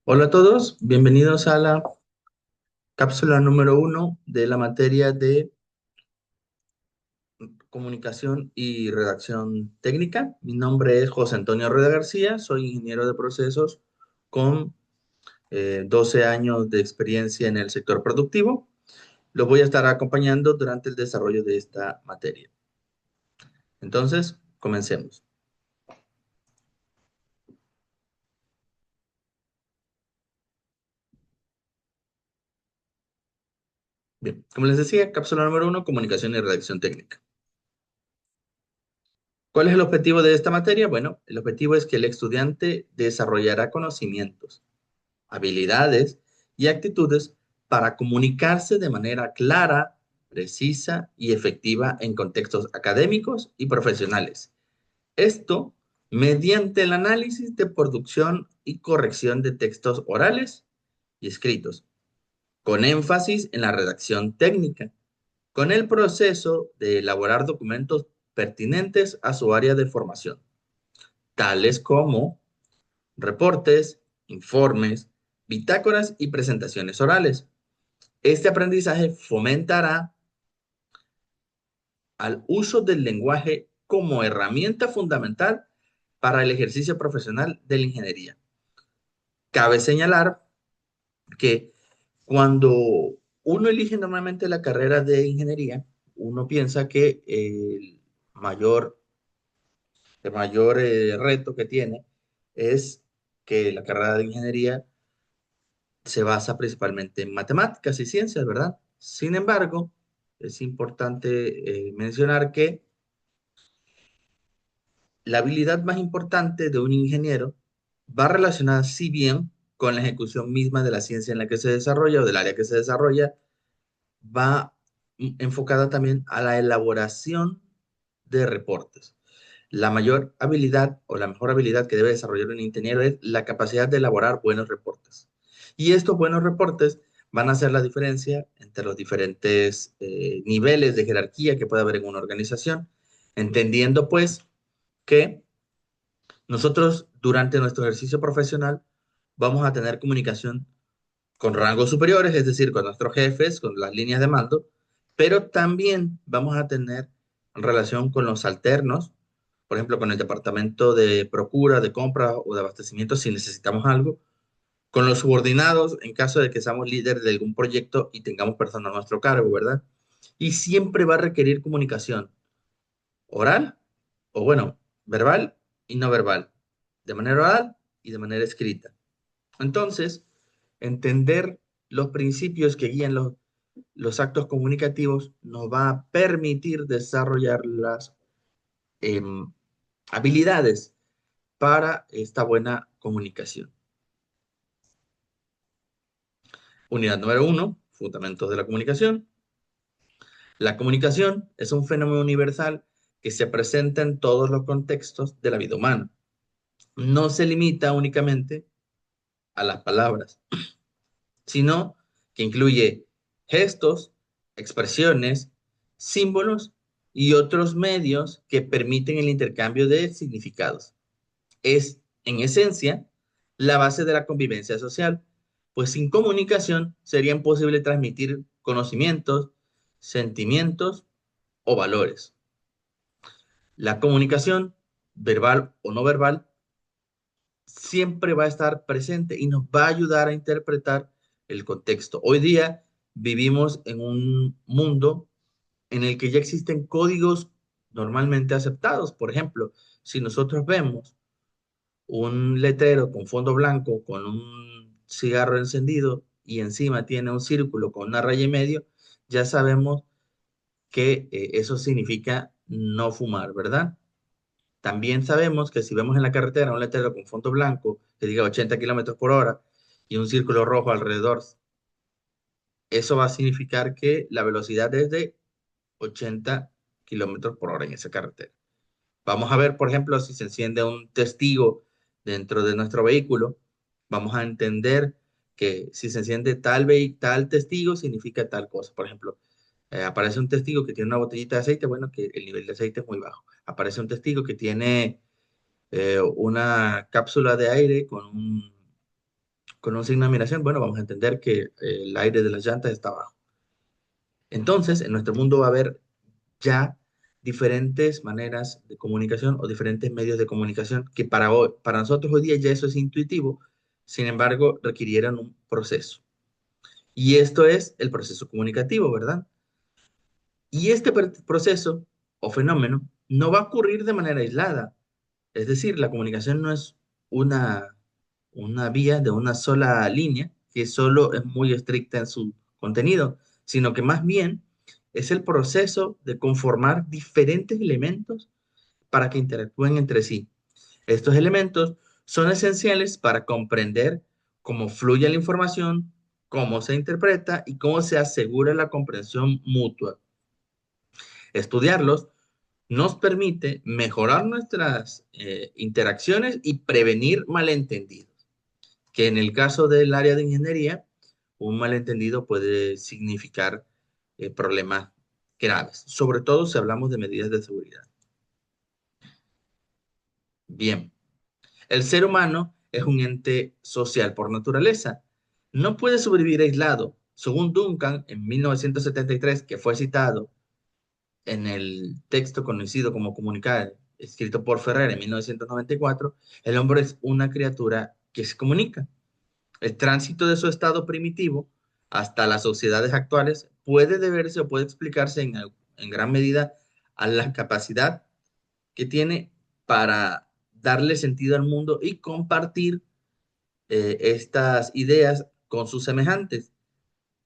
Hola a todos, bienvenidos a la cápsula número uno de la materia de comunicación y redacción técnica. Mi nombre es José Antonio Rueda García, soy ingeniero de procesos con 12 años de experiencia en el sector productivo. Los voy a estar acompañando durante el desarrollo de esta materia. Entonces, comencemos. Bien, como les decía, cápsula número uno, comunicación y redacción técnica. ¿Cuál es el objetivo de esta materia? Bueno, el objetivo es que el estudiante desarrollará conocimientos, habilidades y actitudes para comunicarse de manera clara, precisa y efectiva en contextos académicos y profesionales. Esto mediante el análisis de producción y corrección de textos orales y escritos, con énfasis en la redacción técnica, con el proceso de elaborar documentos pertinentes a su área de formación, tales como reportes, informes, bitácoras y presentaciones orales. Este aprendizaje fomentará al uso del lenguaje como herramienta fundamental para el ejercicio profesional de la ingeniería. Cabe señalar que cuando uno elige normalmente la carrera de ingeniería, uno piensa que el mayor reto que tiene es que la carrera de ingeniería se basa principalmente en matemáticas y ciencias, ¿verdad? Sin embargo, es importante mencionar que la habilidad más importante de un ingeniero va relacionada, si bien, con la ejecución misma de la ciencia en la que se desarrolla o del área que se desarrolla, va enfocada también a la elaboración de reportes. La mayor habilidad o la mejor habilidad que debe desarrollar un ingeniero es la capacidad de elaborar buenos reportes. Y estos buenos reportes van a hacer la diferencia entre los diferentes niveles de jerarquía que puede haber en una organización, entendiendo pues que nosotros durante nuestro ejercicio profesional vamos a tener comunicación con rangos superiores, es decir, con nuestros jefes, con las líneas de mando, pero también vamos a tener relación con los alternos, por ejemplo, con el departamento de procura, de compra o de abastecimiento si necesitamos algo, con los subordinados en caso de que seamos líderes de algún proyecto y tengamos personas a nuestro cargo, ¿verdad? Y siempre va a requerir comunicación oral o bueno, verbal y no verbal, de manera oral y de manera escrita. Entonces, entender los principios que guían los actos comunicativos nos va a permitir desarrollar las em, habilidades para esta buena comunicación. Unidad número uno, fundamentos de la comunicación. La comunicación es un fenómeno universal que se presenta en todos los contextos de la vida humana. No se limita únicamente a las palabras, sino que incluye gestos, expresiones, símbolos y otros medios que permiten el intercambio de significados. Es, en esencia, la base de la convivencia social, pues sin comunicación sería imposible transmitir conocimientos, sentimientos o valores. La comunicación, verbal o no verbal, siempre va a estar presente y nos va a ayudar a interpretar el contexto. Hoy día vivimos en un mundo en el que ya existen códigos normalmente aceptados. Por ejemplo, si nosotros vemos un letrero con fondo blanco, con un cigarro encendido y encima tiene un círculo con una raya y medio, ya sabemos que eso significa no fumar, ¿verdad? También sabemos que si vemos en la carretera un letrero con fondo blanco que diga 80 kilómetros por hora y un círculo rojo alrededor, eso va a significar que la velocidad es de 80 kilómetros por hora en esa carretera. Vamos a ver, por ejemplo, si se enciende un testigo dentro de nuestro vehículo, vamos a entender que si se enciende tal testigo significa tal cosa. Por ejemplo, aparece un testigo que tiene una botellita de aceite, bueno, que el nivel de aceite es muy bajo. Aparece un testigo que tiene una cápsula de aire con un signo de admiración, bueno, vamos a entender que el aire de las llantas está abajo. Entonces, en nuestro mundo va a haber ya diferentes maneras de comunicación o diferentes medios de comunicación que para nosotros hoy día ya eso es intuitivo, sin embargo, requirieran un proceso. Y esto es el proceso comunicativo, ¿verdad? Y este proceso o fenómeno no va a ocurrir de manera aislada. Es decir, la comunicación no es una, una vía de una sola línea que solo es muy estricta en su contenido, sino que más bien es el proceso de conformar diferentes elementos para que interactúen entre sí. Estos elementos son esenciales para comprender cómo fluye la información, cómo se interpreta y cómo se asegura la comprensión mutua. Estudiarlos nos permite mejorar nuestras interacciones y prevenir malentendidos, que en el caso del área de ingeniería, un malentendido puede significar problemas graves, sobre todo si hablamos de medidas de seguridad. Bien, el ser humano es un ente social por naturaleza. No puede sobrevivir aislado. Según Duncan, en 1973, que fue citado en el texto conocido como Comunicar, escrito por Ferrer en 1994, el hombre es una criatura que se comunica. El tránsito de su estado primitivo hasta las sociedades actuales puede deberse o puede explicarse en gran medida a la capacidad que tiene para darle sentido al mundo y compartir estas ideas con sus semejantes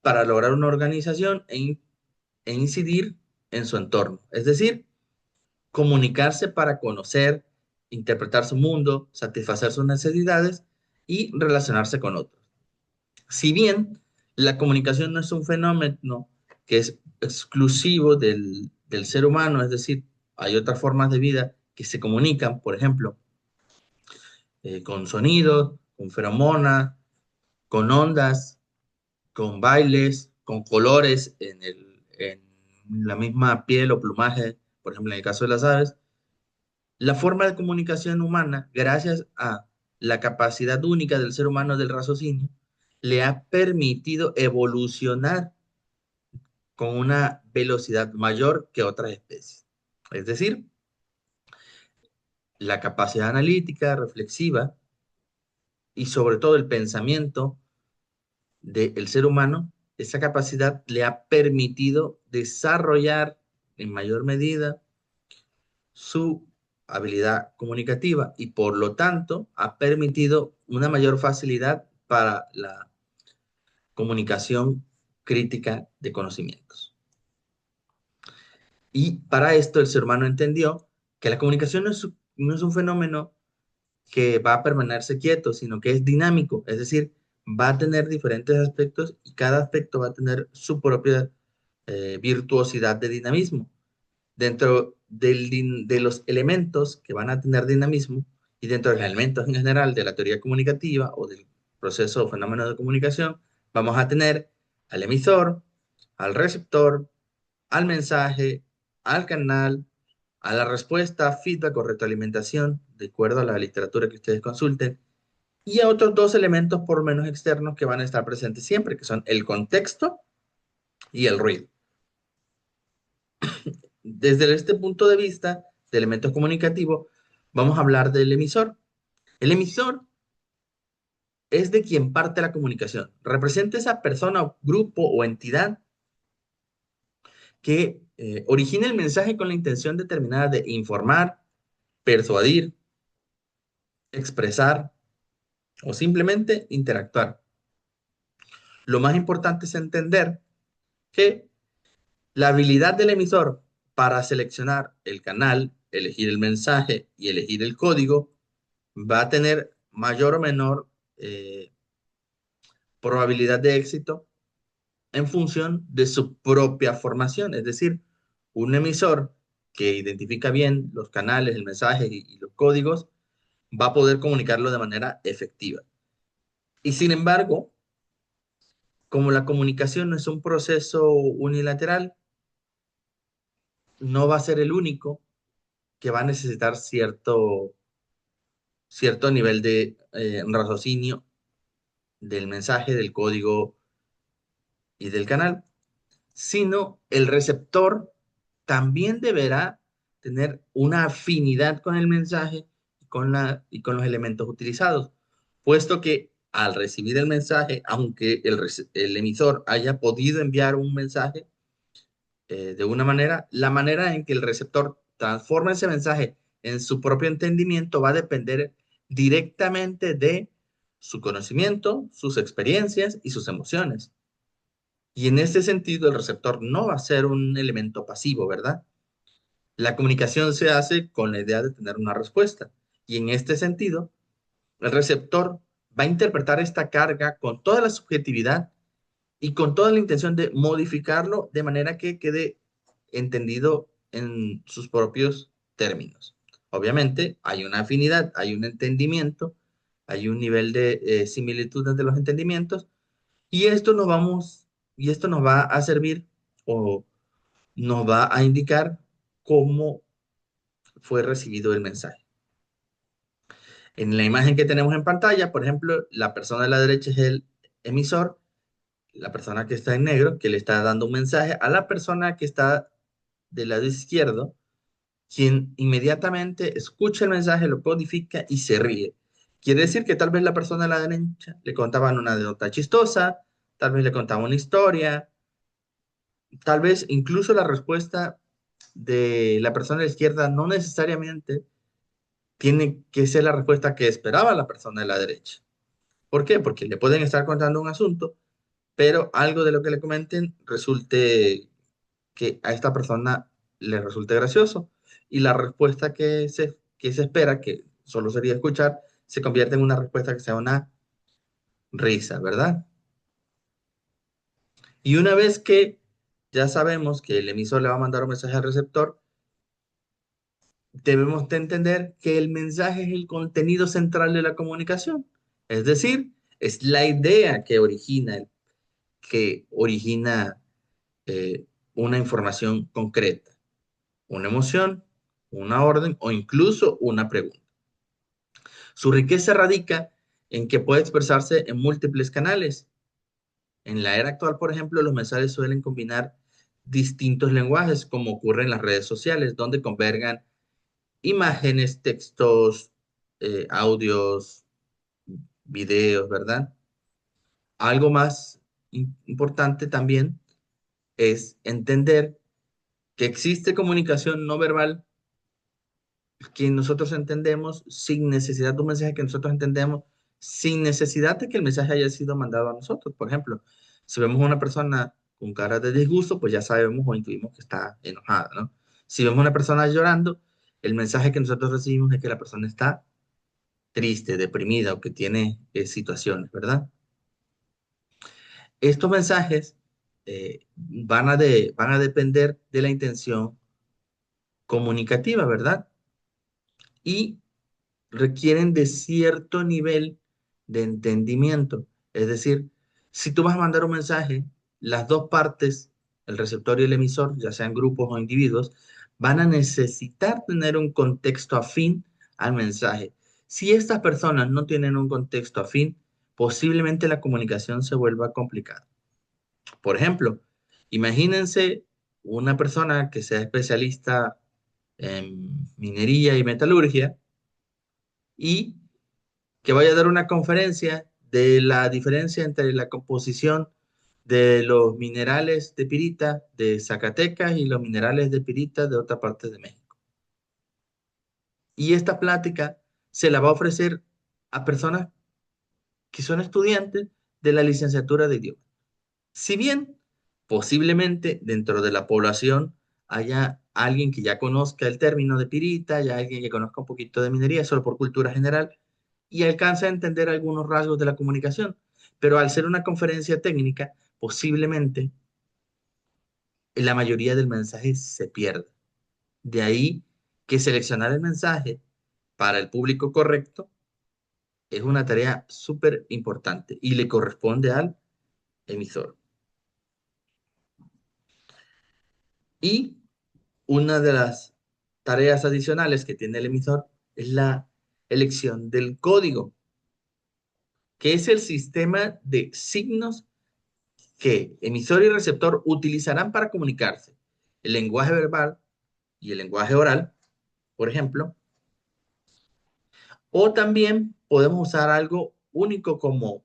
para lograr una organización e incidir en su entorno. Es decir, comunicarse para conocer, interpretar su mundo, satisfacer sus necesidades y relacionarse con otros. Si bien la comunicación no es un fenómeno que es exclusivo del ser humano, es decir, hay otras formas de vida que se comunican, por ejemplo, con sonidos, con feromonas, con ondas, con bailes, con colores en la misma piel o plumaje, por ejemplo, en el caso de las aves. La forma de comunicación humana, gracias a la capacidad única del ser humano del raciocinio, le ha permitido evolucionar con una velocidad mayor que otras especies. Es decir, la capacidad analítica, reflexiva y sobre todo el pensamiento del ser humano, esa capacidad le ha permitido desarrollar en mayor medida su habilidad comunicativa y por lo tanto ha permitido una mayor facilidad para la comunicación crítica de conocimientos. Y para esto el ser humano entendió que la comunicación no es un fenómeno que va a permanecerse quieto, sino que es dinámico, es decir, va a tener diferentes aspectos y cada aspecto va a tener su propia virtuosidad de dinamismo. Dentro de los elementos que van a tener dinamismo y dentro de los elementos en general de la teoría comunicativa o del proceso o fenómeno de comunicación, vamos a tener al emisor, al receptor, al mensaje, al canal, a la respuesta, feedback o retroalimentación, de acuerdo a la literatura que ustedes consulten, y a otros dos elementos por lo menos externos que van a estar presentes siempre, que son el contexto y el ruido. Desde este punto de vista de elementos comunicativos, vamos a hablar del emisor. El emisor es de quien parte la comunicación. Representa esa persona, grupo o entidad que origina el mensaje con la intención determinada de informar, persuadir, expresar o simplemente interactuar. Lo más importante es entender que la habilidad del emisor para seleccionar el canal, elegir el mensaje y elegir el código va a tener mayor o menor eh, probabilidad de éxito en función de su propia formación. Es decir, un emisor que identifica bien los canales, el mensaje y los códigos va a poder comunicarlo de manera efectiva. Y sin embargo, como la comunicación no es un proceso unilateral, no va a ser el único que va a necesitar cierto nivel de raciocinio del mensaje, del código y del canal, sino el receptor también deberá tener una afinidad con el mensaje y con los elementos utilizados, puesto que al recibir el mensaje, aunque el emisor haya podido enviar un mensaje de una manera, la manera en que el receptor transforma ese mensaje en su propio entendimiento va a depender directamente de su conocimiento, sus experiencias y sus emociones. Y en este sentido, el receptor no va a ser un elemento pasivo, ¿verdad? La comunicación se hace con la idea de tener una respuesta. Y en este sentido, el receptor va a interpretar esta carga con toda la subjetividad y con toda la intención de modificarlo de manera que quede entendido en sus propios términos. Obviamente, hay una afinidad, hay un entendimiento, hay un nivel de similitud entre los entendimientos, y y esto nos va a servir o nos va a indicar cómo fue recibido el mensaje. En la imagen que tenemos en pantalla, por ejemplo, la persona de la derecha es el emisor, la persona que está en negro, que le está dando un mensaje a la persona que está del lado izquierdo, quien inmediatamente escucha el mensaje, lo codifica y se ríe. Quiere decir que tal vez la persona de la derecha le contaban una anécdota chistosa, tal vez le contaba una historia, tal vez incluso la respuesta de la persona de la izquierda no necesariamente tiene que ser la respuesta que esperaba la persona de la derecha. ¿Por qué? Porque le pueden estar contando un asunto, pero algo de lo que le comenten resulte que a esta persona le resulte gracioso y la respuesta que se espera, que solo sería escuchar, se convierte en una respuesta que sea una risa, ¿verdad? Y una vez que ya sabemos que el emisor le va a mandar un mensaje al receptor, debemos de entender que el mensaje es el contenido central de la comunicación. Es decir, es la idea que origina una información concreta, una emoción, una orden o incluso una pregunta. Su riqueza radica en que puede expresarse en múltiples canales. En la era actual, por ejemplo, los mensajes suelen combinar distintos lenguajes, como ocurre en las redes sociales, donde convergan imágenes, textos, audios, videos, ¿verdad? Algo más importante también es entender que existe comunicación no verbal que nosotros entendemos sin necesidad de un mensaje que nosotros entendemos, sin necesidad de que el mensaje haya sido mandado a nosotros. Por ejemplo, si vemos a una persona con cara de disgusto, pues ya sabemos o intuimos que está enojada, ¿no? Si vemos a una persona llorando, el mensaje que nosotros recibimos es que la persona está triste, deprimida o que tiene situaciones, ¿verdad? Estos mensajes van a depender de la intención comunicativa, ¿verdad? Y requieren de cierto nivel de entendimiento. Es decir, si tú vas a mandar un mensaje, las dos partes, el receptor y el emisor, ya sean grupos o individuos, van a necesitar tener un contexto afín al mensaje. Si estas personas no tienen un contexto afín, posiblemente la comunicación se vuelva complicada. Por ejemplo, imagínense una persona que sea especialista en minería y metalurgia y que vaya a dar una conferencia de la diferencia entre la composición de los minerales de pirita de Zacatecas y los minerales de pirita de otra parte de México. Y esta plática se la va a ofrecer a personas que son estudiantes de la licenciatura de idiomas. Si bien posiblemente dentro de la población haya alguien que ya conozca el término de pirita, haya alguien que conozca un poquito de minería, solo por cultura general, y alcanza a entender algunos rasgos de la comunicación. Pero al ser una conferencia técnica, posiblemente la mayoría del mensaje se pierda. De ahí que seleccionar el mensaje para el público correcto es una tarea súper importante y le corresponde al emisor. Y una de las tareas adicionales que tiene el emisor es la elección del código. que es el sistema de signos que emisor y receptor utilizarán para comunicarse. El lenguaje verbal y el lenguaje oral, por ejemplo, o también podemos usar algo único como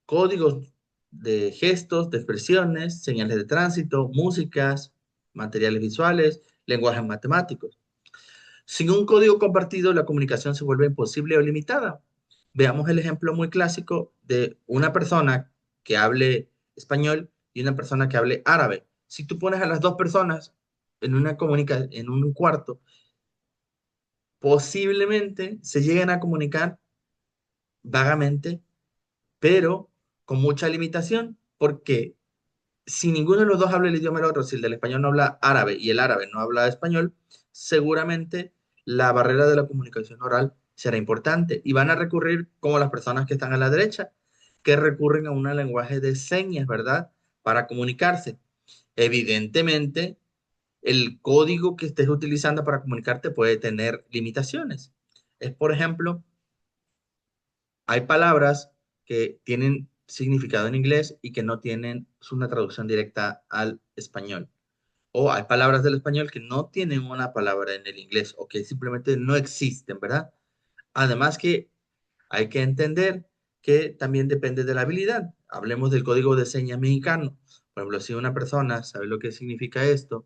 códigos de gestos, de expresiones, señales de tránsito, músicas, materiales visuales, lenguajes matemáticos. Sin un código compartido, la comunicación se vuelve imposible o limitada. Veamos el ejemplo muy clásico de una persona que hable español y una persona que hable árabe. Si tú pones a las dos personas en un cuarto, posiblemente se lleguen a comunicar vagamente, pero con mucha limitación, porque si ninguno de los dos habla el idioma del otro, si el del español no habla árabe y el árabe no habla español, seguramente la barrera de la comunicación oral será importante y van a recurrir como las personas que están a la derecha, que recurren a un lenguaje de señas, ¿verdad? Para comunicarse. Evidentemente, el código que estés utilizando para comunicarte puede tener limitaciones. Es, por ejemplo, hay palabras que tienen significado en inglés y que no tienen una traducción directa al español. O hay palabras del español que no tienen una palabra en el inglés o que simplemente no existen, ¿verdad? Además que hay que entender que también depende de la habilidad. Hablemos del código de señas mexicano. Por ejemplo, si una persona sabe lo que significa esto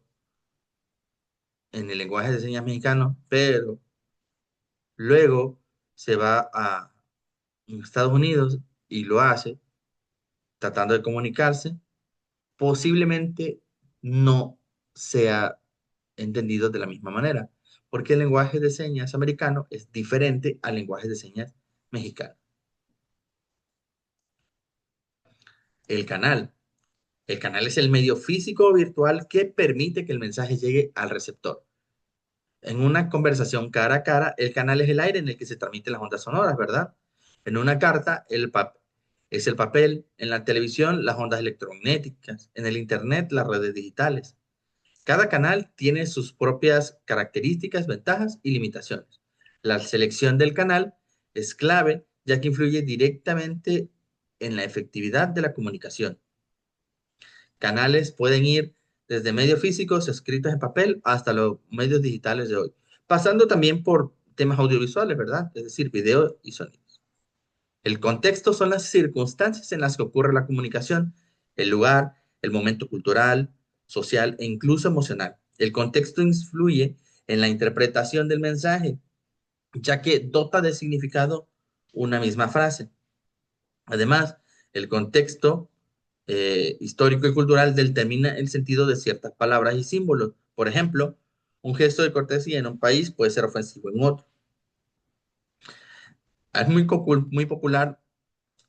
en el lenguaje de señas mexicano, pero luego se va a Estados Unidos y lo hace tratando de comunicarse, posiblemente no sea entendido de la misma manera, porque el lenguaje de señas americano es diferente al lenguaje de señas mexicano. El canal. El canal es el medio físico o virtual que permite que el mensaje llegue al receptor. En una conversación cara a cara, el canal es el aire en el que se transmiten las ondas sonoras, ¿verdad? En una carta, es el papel. En la televisión, las ondas electromagnéticas. En el Internet, las redes digitales. Cada canal tiene sus propias características, ventajas y limitaciones. La selección del canal es clave ya que influye directamente en la efectividad de la comunicación. Canales pueden ir desde medios físicos escritos en papel hasta los medios digitales de hoy, pasando también por temas audiovisuales, ¿verdad? Es decir, video y sonidos. El contexto son las circunstancias en las que ocurre la comunicación, el lugar, el momento cultural, social e incluso emocional. El contexto influye en la interpretación del mensaje, ya que dota de significado una misma frase. Además, el contexto histórico y cultural determina el sentido de ciertas palabras y símbolos. Por ejemplo, un gesto de cortesía en un país puede ser ofensivo en otro. Es muy popular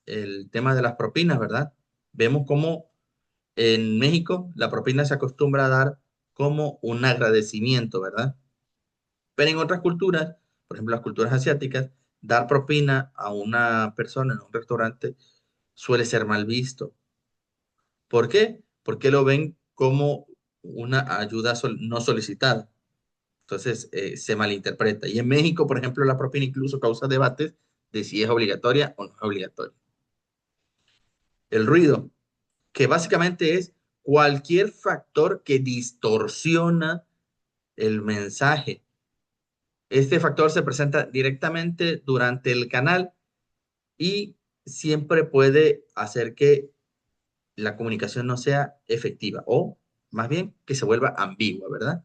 el tema de las propinas, ¿verdad? Vemos cómo en México la propina se acostumbra a dar como un agradecimiento, ¿verdad? Pero en otras culturas, por ejemplo las culturas asiáticas, dar propina a una persona en un restaurante suele ser mal visto. ¿Por qué? Porque lo ven como una ayuda no solicitada. Entonces se malinterpreta. Y en México, por ejemplo, la propina incluso causa debates de si es obligatoria o no es obligatoria. El ruido, que básicamente es cualquier factor que distorsiona el mensaje. Este factor se presenta directamente durante el canal y siempre puede hacer que la comunicación no sea efectiva o más bien que se vuelva ambigua, ¿verdad?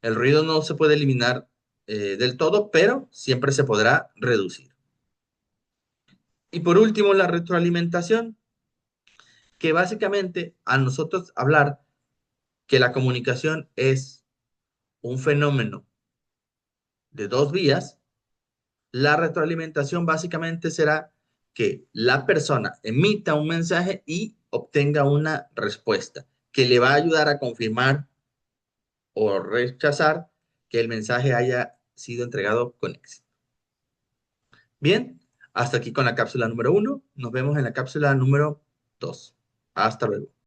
El ruido no se puede eliminar del todo, pero siempre se podrá reducir. Y por último, la retroalimentación, que básicamente a nosotros hablar que la comunicación es un fenómeno de dos vías, la retroalimentación básicamente será que la persona emita un mensaje y obtenga una respuesta que le va a ayudar a confirmar o rechazar que el mensaje haya sido entregado con éxito. Bien, hasta aquí con la cápsula número 1. Nos vemos en la cápsula número 2. Hasta luego.